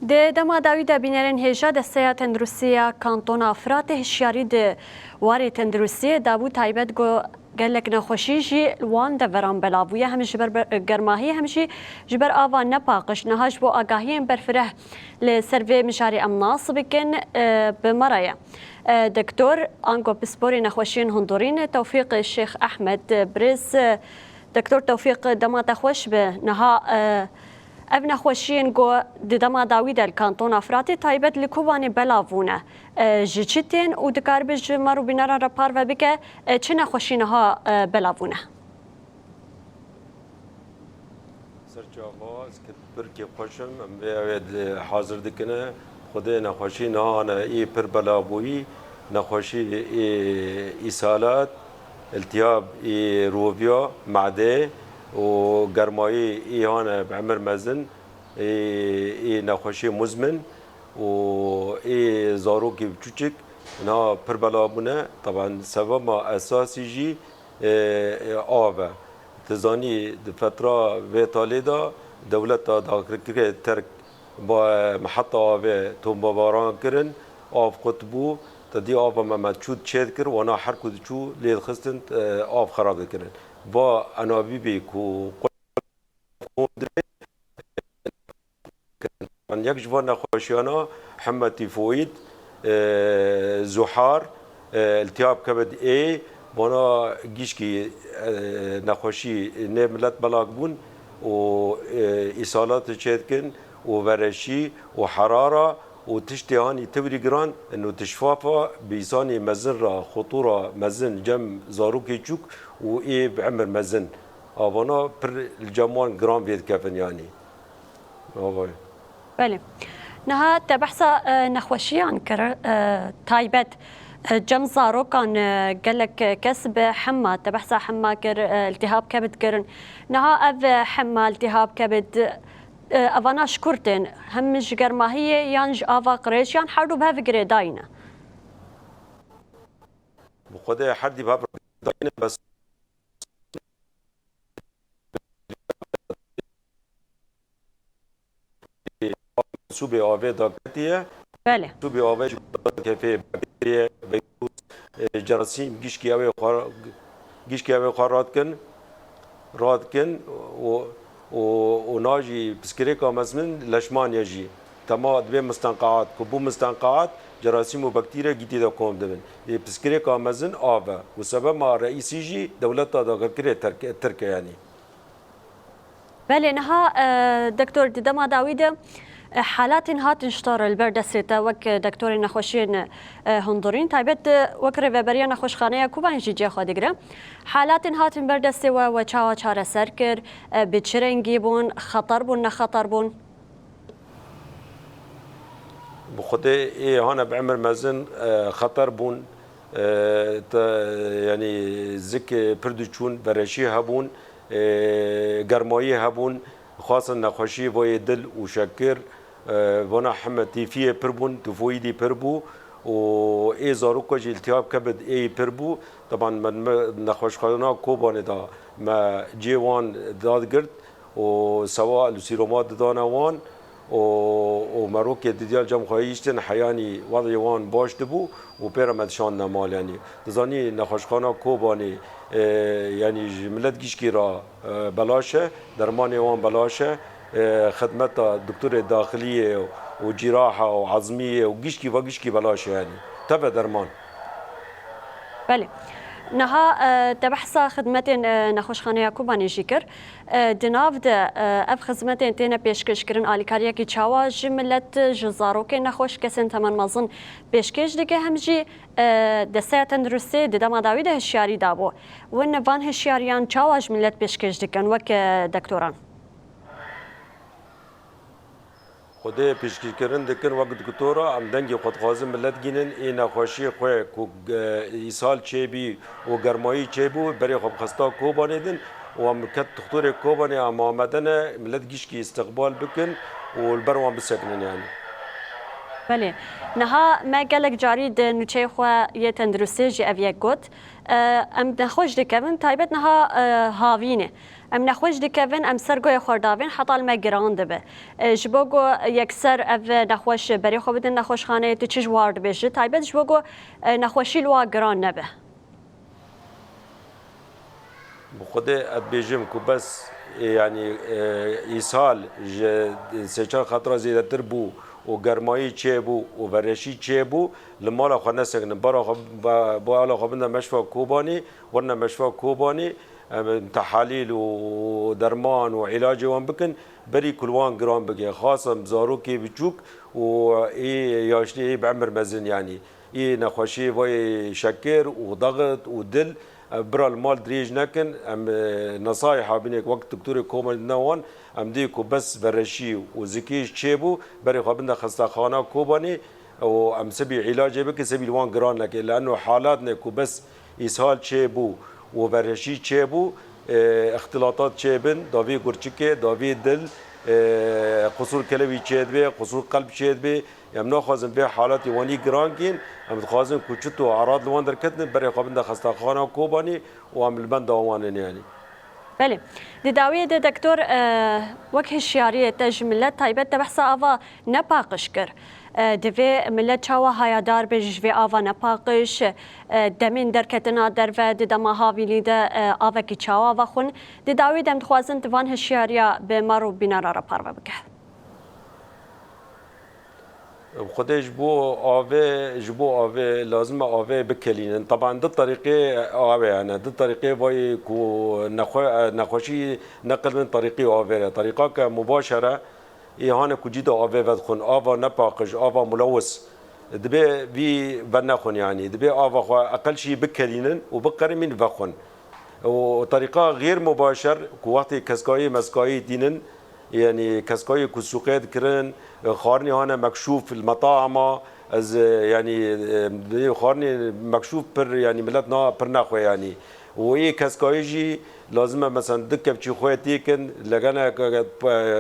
دما داوید بینرین هجا دسته تندرستی کانتون افراد هشیاری ده واری تندرستی دابو تایبت گو گلک نخوشی جی وان دوران بلاویه همیش بر گرماهی همیش جبر آوان نپاقش نهاش بو آگاهی برفره لسروی مشاری امناص بکن بمرایا دکتور آنگو بسپوری نخوشین هندورین توفیق الشيخ احمد برز دکتور توفیق دما تخوش به نها اف نخوشین گو دما داوید الکانتون افراتی تایبت لکوبانی بلاوونه جیچتین و دکار بج مرو بینارا رپار و بکه چه نخوشینها بلاوونه سرچاوا اسکت برکی خوشم بیاید حاضر دکنه خدا نخوشی نه انا ای پر بلاوی نخوشی ای سالات التهاب ای روبیا معده و گرمایی ای هان بعمر مزن ای نخوشی مزمن و ای زاروکی بچوچک نا پر بلابونه طبعا سبب ما اساسی جی آوه تزانی فتره و تالیدا دولت داخل ترک با محطه آوه توم باران کرن آف قطبو تدی آب ما مچود چید کر و نا هر کد چو لید خستن آب خراب کردن با انابی بی کو من یک جوان نخوشیانا حمى تيفويد زحار التهاب كبد اي وانا جيشكي نخوشي نملت بلاك بون و اصالات تشيدكن وورشي وحراره وتشتهاني تبري جران انه تشفافا بيساني مزن را خطوره مزن جم زاروكي تشوك وايه بعمر مزن وانا بر الجمال جرام بيد كفن يعني بله نها تبحث نخوشيان كر تايبت جم زاروكان قالك كسب حما تبحث حما كر التهاب كبد كرن نها اف حما التهاب كبد افانا شكرتن همش قرماهيه يانج افا قريش يان حردو بها فكري داينه بخدا حردي بها داينه بس سوبي اوفي داكتيه بله سوبي اوفي كيفي بكتيريا فيروس جراثيم جيشكي اوي قارات كن راد كن و ناجي بسكريكا مزمن لشمان يجي تما دبي مستنقعات كبو مستنقعات جراثيم وبكتيريا جديدة دا كوم دبن بسكريكا مزن آفا وسبب ما رئيسي جي دولتا دا غركري تركيا يعني بله نها دكتور دما داويد حالات هات انشطار البردسيتا وك دكتور نخوشين هندورين تايبت وكر وبريا نخوشخانه كوبان جيجي خودگره حالات هات بردسي و چاوا چاره سركر بچرنگي بون خطر بون نخطر بون بخدا ايه هانا بعمر مزن خطر بون يعني زك پردوچون برشي هبون گرمایی هبون خاصا نخوشی وای دل و شکر وانا حمى تيفيه بربون تفويدي بربو و اي زاروكا جي التهاب كبد اي بربو طبعا من نخوش خانا كوبان دا ما جيوان داد قرد و سواء السيرومات دانا وان و مروك ديال جم خايشتن حياني وضعي وان باش دبو و بيرمد شان نمال يعني تزاني نخوش خانا كوباني يعني جملت جيشكي را بلاشه درماني وان بلاشه خدمت دكتور الداخليه وجراحه وعظميه وجيشكي بلاشه يعني تبع درمان بله نها تبحث خدمتين نخوشخانه كوباني جيكر دناف د اف خدمتين تينا بيشكش كرن اليكاريا كي تشاوا جملت جزاروك نخوش كسن تمن مازن بيشكش دغه همجي دسته تندرسي دما داويد هشياري دابو ون فان هشياريان تشاوا جملت بيشكش دكن وك دكتوران خدای پیشگیر کردن دکن وقت دکتورا ام دنگی خود خازم ملت گینن این نخوشی خواه کو ایسال چه بی و گرمایی چه بو برای خب خستا کوبانیدن و ام کت دکتور کوبانی ام آمدن ملت گیش کی استقبال بکن و البروان بسکنن يعني بله نها ما قالك جارید نوچه خو یه تندرستی جی اویه گوت ام نخوش دکوین تایبت نها هاوینه ام نخوش دکوین ام سرگوی خورداوین حتی الما گران دبه جبوگو یکسر او نخوش بری خو بدن نخوش خانه تو چش وارد بشه تایبت جبوگو نخوشی لوا گران نبه بخود ابيجم كو بس يعني ايصال سيچار خطره زياده تربو وگرمایی چه بو و ورشی چه بو لمالا خو نسگن برا بالا خو بنا مشفى كوباني ورنا مشفى كوباني تحاليل ودرمان وعلاج وان بكن بري كلوان جرام بكي خاصه بزاروكي بتشوك و ياشتي بعمر مزن يعني نخوشي باي شكر وضغط ودل برا المال دريج نكن ام نصايح بينك وقت دكتور كومن نوان ام ديكو بس برشي وزكيش تشيبو بري خابنا خستخانه كوباني و ام سبي علاج بك سبي الوان جران لك لانه حالاتنا كو بس اسهال تشيبو وبرشي تشيبو اختلاطات تشيبن دافي غورچيكي دافي دل قصور كلوي تشيدبي قصور قلب تشيدبي ام ناخذن به حالات واني جرانكين ام خازن كوچتو اعراض لوان دركتن بري خابنا خستخانه كوباني وام البند اوانن يعني بله داویه دکتر وجه شیاری تجملت تایبت بحث آوا نپاقش کر دوی ملت چاوا هایدار بجش و آوا نپاقش دمین درکتنا در و دما هاویلی ده آوا کی چاوا و خون داویه دم خوازن دوان هشیاریا به مارو بینارا را پارو بگه خودش جبو آوه لازم آوه بکلینن طبعا ده طریقه آوه يعني ده طریقه وای کو نخوشی نقل من طریقه آوه طریقه که مباشره ایهان کجید آوه ودخون آوه نپاقش آوه ملوث دبی وی ونخون يعني دبی آوه خو اقل شيء بکلینن و بقر من وخون وطريقه غير مباشر كو وقت كسكاي مسكاي دينن يعني كسكاي كسوقات كرن خارني هنا مكشوف المطاعم از يعني خارني مكشوف بر يعني ملتنا برناخو يعني وهي كسكايجي لازم مثلا دكه بشي خواتي كن لقنا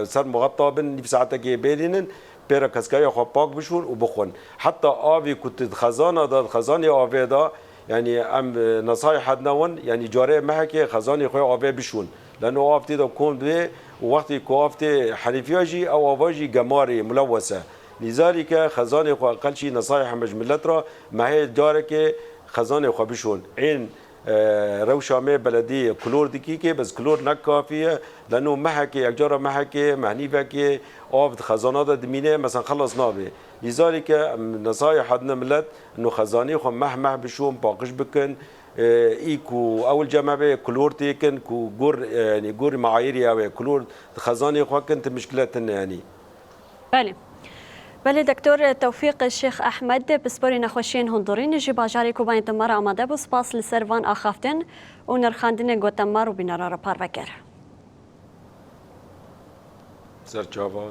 صار مغطى بن ساعتك بينن بيرا كسكاي خو باك بشون وبخون حتى افي كنت خزانه دا خزانه افي دا يعني ام نصايح نون يعني جاري محكي خزاني خو افي بشون لانه افتي دا كون به وقت كوفتي حنفياجي او افاجي جماري ملوثه لذلك خزانه خو اقل شيء نصايح مجملترا ما هي جارك خزانه خو بشون عين روشامه بلديه كلور دقيقه بس كلور نكافيه لانه محكي اجاره محكي مهنيفكي افد خزانات دمينه مثلا خلص نابه لذلك نصايح حدنا ملت انه خزاني خو مه بشون باقش بكن ايكو اول جماعه كلور تيكن كو جور يعني جور معايير او كلور خزاني خو كنت مشكلتنا يعني بله دکتر توفیق الشيخ احمد بسپاری نخوشین هندورین جی باجاری کو باید مر آماده بو سپاس لسروان آخافتن و نرخاندن گوتمار و بینارا را پار وکر سرچاوا